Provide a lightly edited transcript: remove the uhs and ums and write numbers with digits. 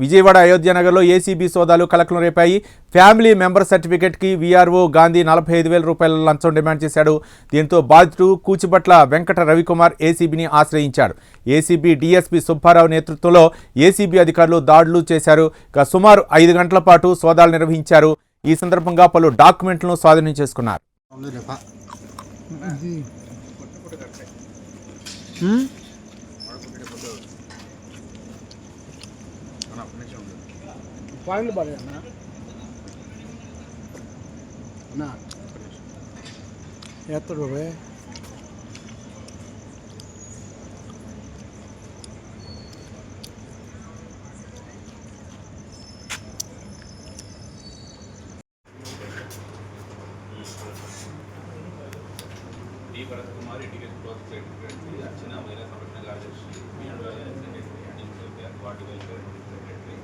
విజయవాడ అయోధ్య నగర్లో ఏసీబీ సోదాలు కలెక్టర్లు రేపాయి. ఫ్యామిలీ మెంబర్ సర్టిఫికెట్కి వీఆర్ఓ గాంధీ 45,000 రూపాయల లంచం డిమాండ్ చేశాడు. దీంతో బాధితుడు కూచిపట్ల వెంకట రవికుమార్ ఏసీబీని ఆశ్రయించాడు. ఏసీబీ డీఎస్పీ సుబ్బారావు నేతృత్వంలో ఏసీబీ అధికారులు దాడులు చేశారు. సుమారు 5 గంటల పాటు సోదాలు నిర్వహించారు. ఈ సందర్భంగా పలు డాక్యుమెంట్లను స్వాధీనం చేసుకున్నారు. పాయింట్లు పడే అన్నా ఎత్తడు బాబాయ్ Bharat Kumar integrated project secretary Archana महिला संगठन कार्यदर्शी वार्ड वेलफेयर सेक्रेटरी